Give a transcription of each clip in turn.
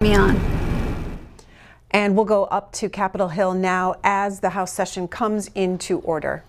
Me on. And we'll go up to Capitol Hill now as the House session comes into order.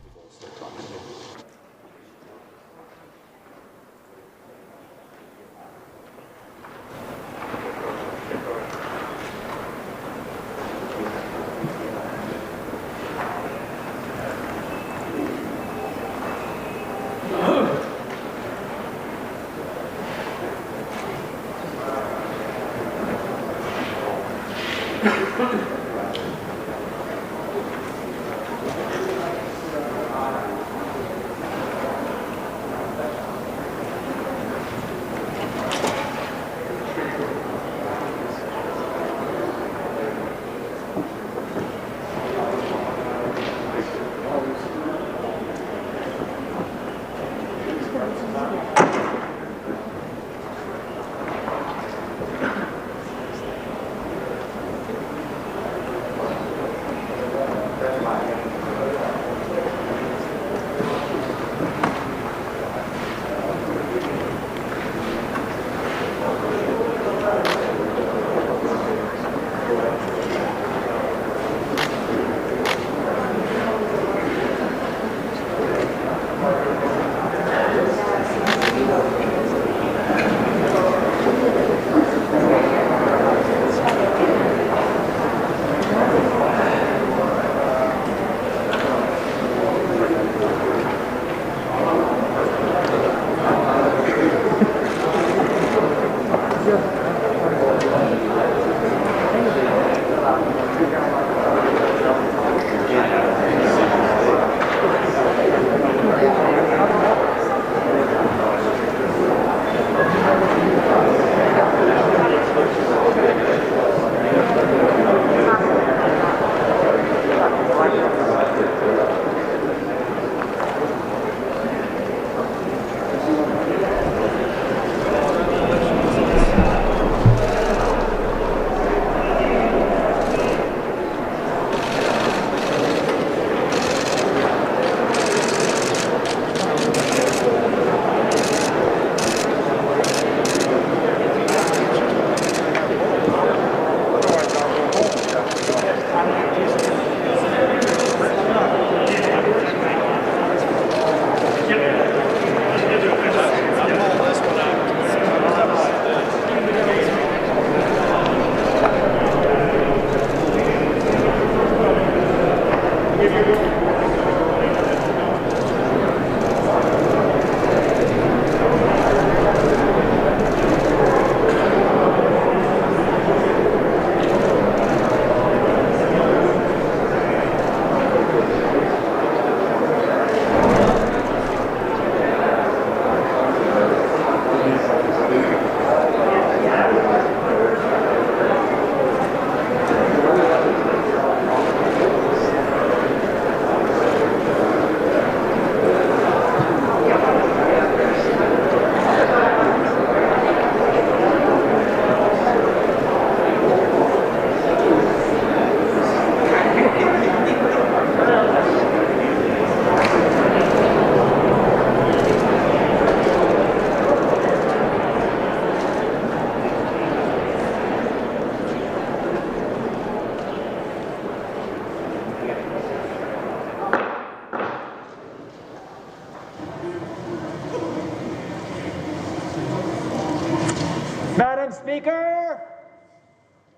Madam Speaker,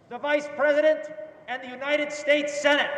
the Vice President, and the United States Senate.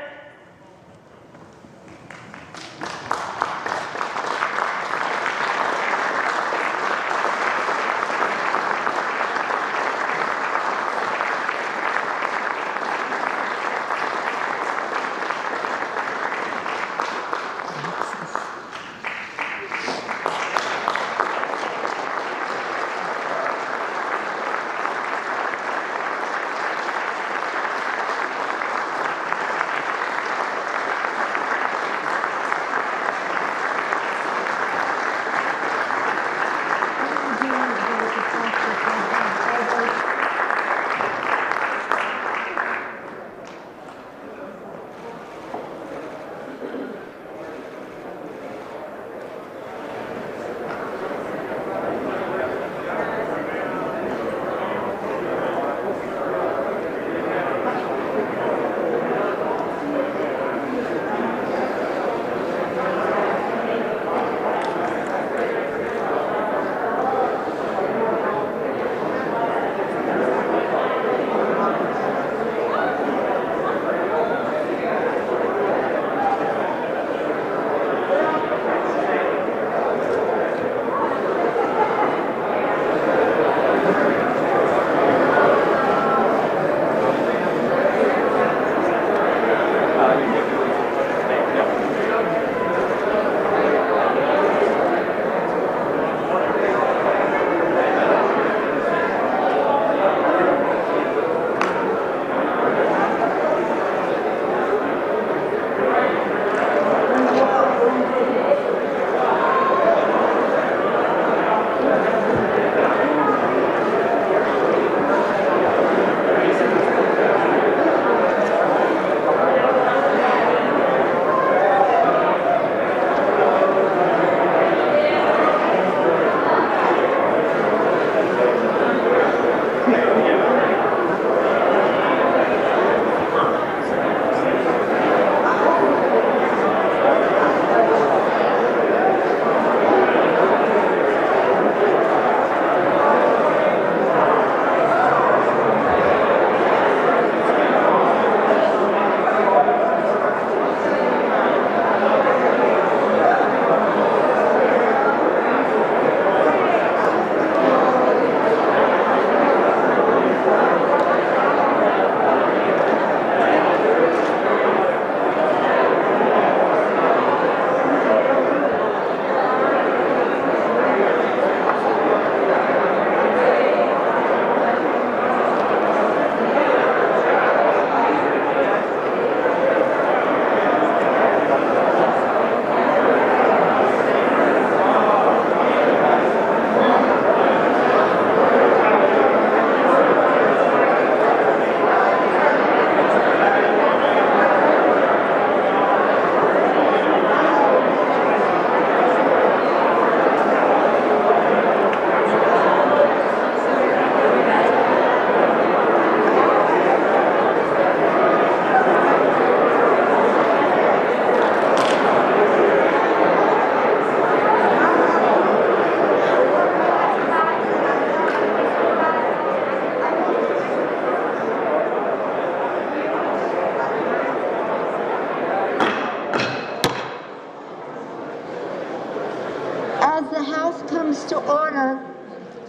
to order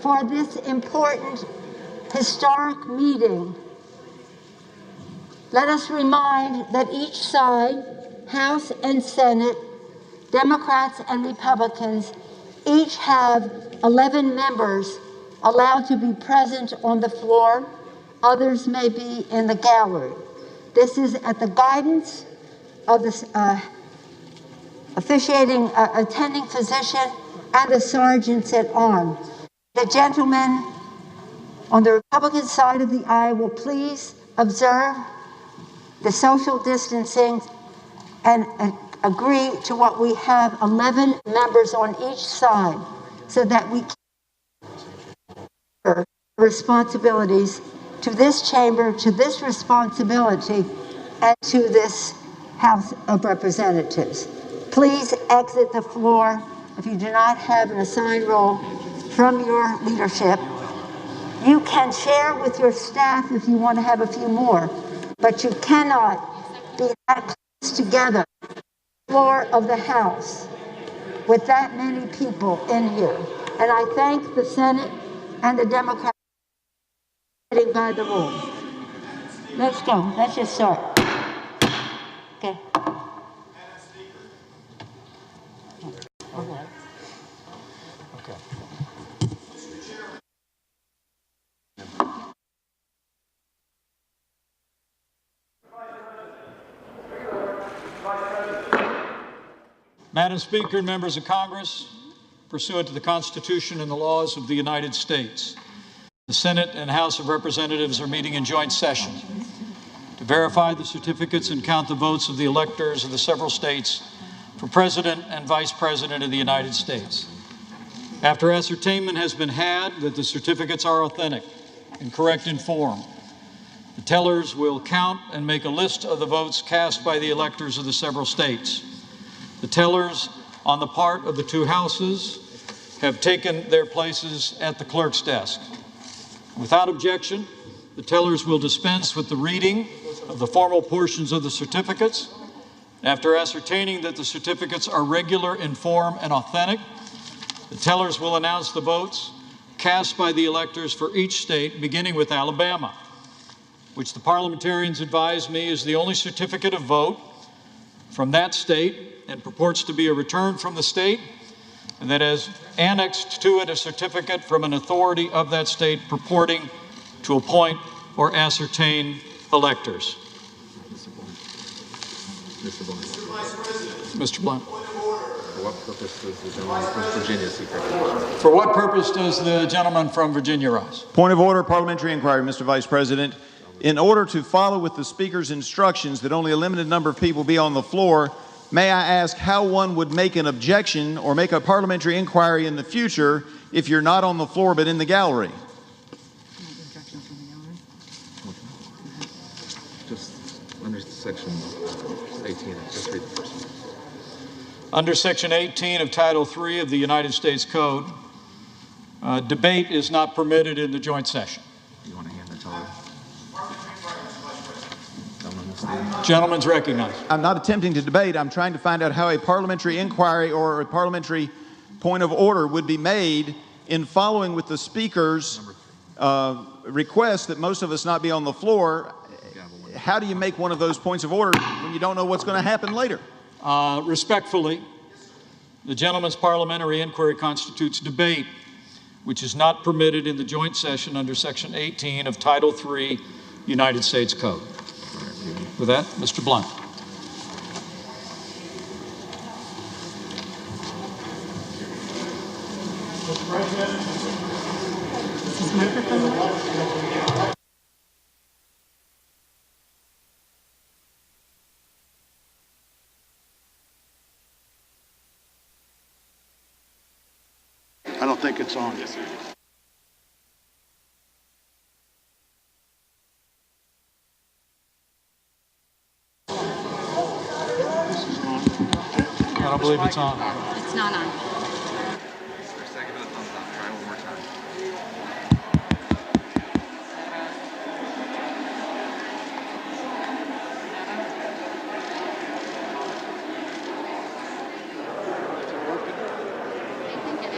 for this important historic meeting. Let us remind that each side, House and Senate, Democrats and Republicans, each have 11 members allowed to be present on the floor. Others may be in the gallery. This is at the guidance of the attending physician and the sergeants at arms. The gentleman on the Republican side of the aisle will please observe the social distancing and agree to what we have 11 members on each side so that we can responsibilities to this chamber, to this responsibility, and to this House of Representatives. Please exit the floor if you do not have an assigned role from your leadership. You can share with your staff if you want to have a few more, but you cannot be that close together on the floor of the House with that many people in here. And I thank the Senate and the Democrats for getting by the rules. Let's go. Let's just start. Okay. Madam Speaker and members of Congress, pursuant to the Constitution and the laws of the United States, the Senate and House of Representatives are meeting in joint session to verify the certificates and count the votes of the electors of the several states for President and Vice President of the United States. After ascertainment has been had that the certificates are authentic and correct in form, the tellers will count and make a list of the votes cast by the electors of the several states. The tellers on the part of the two houses have taken their places at the clerk's desk. Without objection, the tellers will dispense with the reading of the formal portions of the certificates. After ascertaining that the certificates are regular in form and authentic, the tellers will announce the votes cast by the electors for each state, beginning with Alabama, which the parliamentarians advise me is the only certificate of vote from that state and purports to be a return from the state, and that has annexed to it a certificate from an authority of that state purporting to appoint or ascertain electors. Mr. Blunt. For what purpose does the gentleman from Virginia rise? Point of order, parliamentary inquiry, Mr. Vice President. In order to follow with the Speaker's instructions that only a limited number of people be on the floor, may I ask how one would make an objection or make a parliamentary inquiry in the future if you're not on the floor but in the gallery? Just under section 18, just read the first one. Under section 18 of Title III of the United States Code, debate is not permitted in the joint session. You want to hand that to her? Gentleman's recognized. I'm not attempting to debate. I'm trying to find out how a parliamentary inquiry or a parliamentary point of order would be made in following with the Speaker's request that most of us not be on the floor. How do you make one of those points of order when you don't know what's going to happen later? Respectfully, the gentleman's parliamentary inquiry constitutes debate, which is not permitted in the joint session under section 18 of Title III United States Code. With that, Mr. Blunt. Mr. President. I don't think it's on. Yes, sir. I don't believe it's on. It's not on. Second for the thumbs up. Try one more time. I think it is.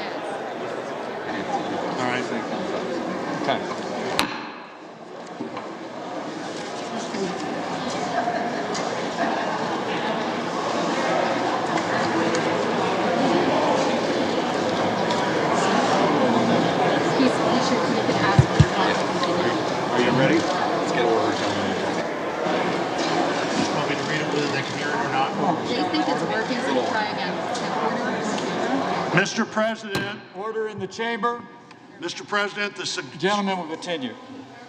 get order, gentlemen. Want me to read it whether they can hear it or not? They think it's working, so try again. Mr. President, Order in the chamber. Mr. President, Gentlemen will continue.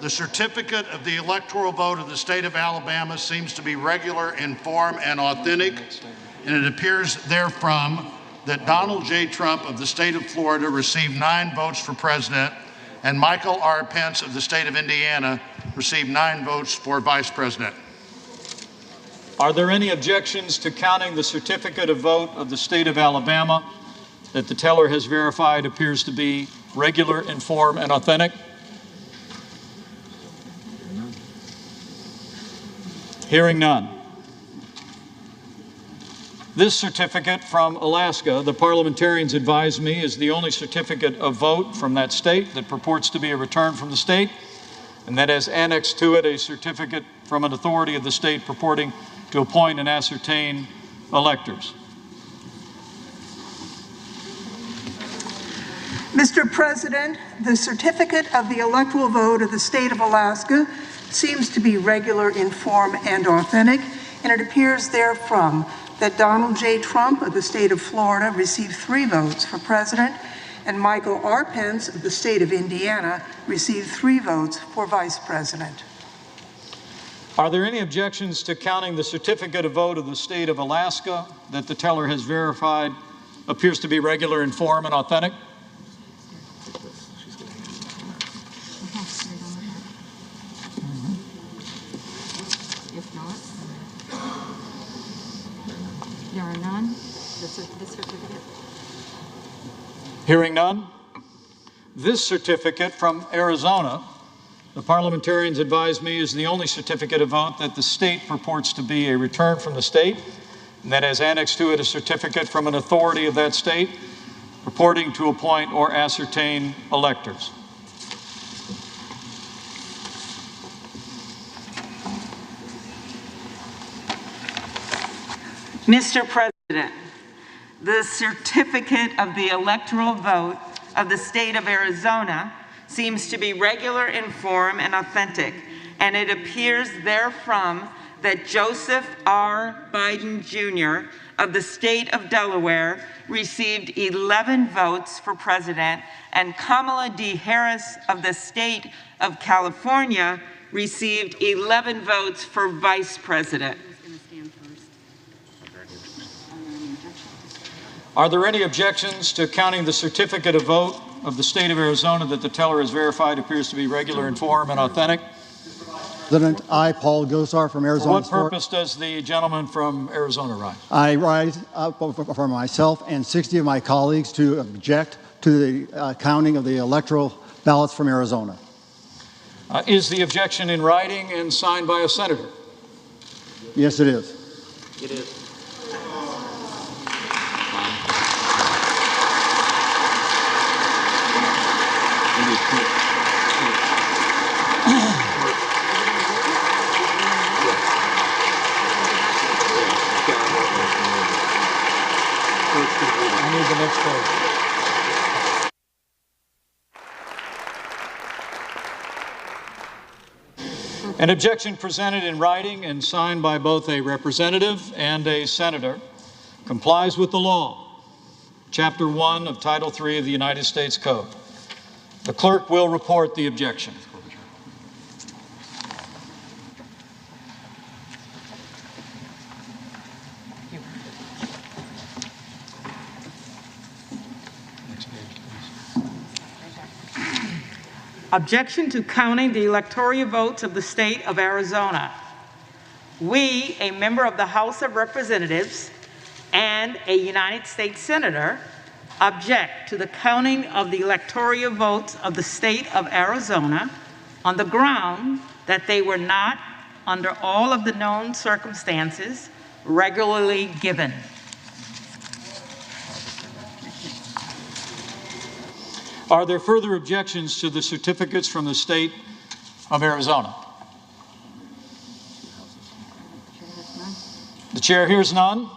the certificate of the electoral vote of the state of Alabama seems to be regular in form and authentic, and it appears therefrom that Donald J. Trump of the state of Florida received 9 votes for president, and Michael R. Pence of the state of Indiana received 9 votes for vice president. Are there any objections to counting the certificate of vote of the state of Alabama that the teller has verified appears to be regular in form and authentic? Hearing none. This certificate from Alaska, the parliamentarians advise me, is the only certificate of vote from that state that purports to be a return from the state, and that has annexed to it a certificate from an authority of the state purporting to appoint and ascertain electors. Mr. President, the certificate of the electoral vote of the state of Alaska seems to be regular in form and authentic, and it appears therefrom that Donald J. Trump of the state of Florida received 3 votes for president, and Michael R. Pence of the state of Indiana received 3 votes for vice president. Are there any objections to counting the certificate of vote of the state of Alaska that the teller has verified appears to be regular in form and authentic? If not, there are none. This certificate. Hearing none. This certificate from Arizona, the parliamentarians advise me, is the only certificate of vote that the state purports to be a return from the state, and that has annexed to it a certificate from an authority of that state purporting to appoint or ascertain electors. Mr. President, the certificate of the electoral vote of the state of Arizona seems to be regular in form and authentic, and it appears therefrom that Joseph R. Biden Jr. of the state of Delaware received 11 votes for president, and Kamala D. Harris of the state of California received 11 votes for vice president. Are there any objections to counting the certificate of vote of the state of Arizona that the teller has verified appears to be regular in form and authentic? President, I, Paul Gosar from Arizona. For what purpose does the gentleman from Arizona rise? I rise for myself and 60 of my colleagues to object to the counting of the electoral ballots from Arizona. Is the objection in writing and signed by a senator? Yes, it is. It is. I need the next page. An objection presented in writing and signed by both a representative and a senator complies with the law, Chapter 1 of Title 3 of the United States Code. The clerk will report the objection. Objection to counting the electoral votes of the state of Arizona. We, a member of the House of Representatives and a United States Senator, object to the counting of the electoral votes of the state of Arizona on the ground that they were not, under all of the known circumstances, regularly given. Are there further objections to the certificates from the state of Arizona? The chair hears none.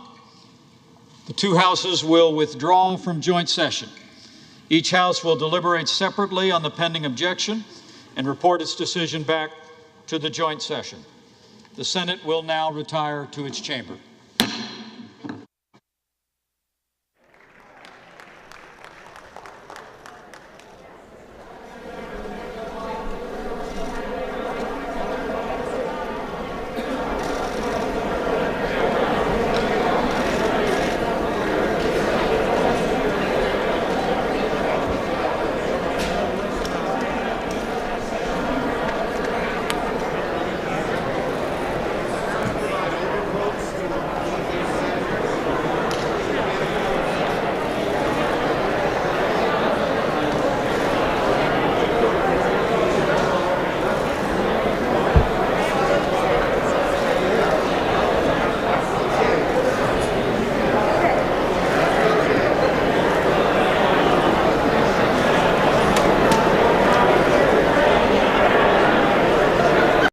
The 2 houses will withdraw from joint session. Each house will deliberate separately on the pending objection and report its decision back to the joint session. The Senate will now retire to its chamber.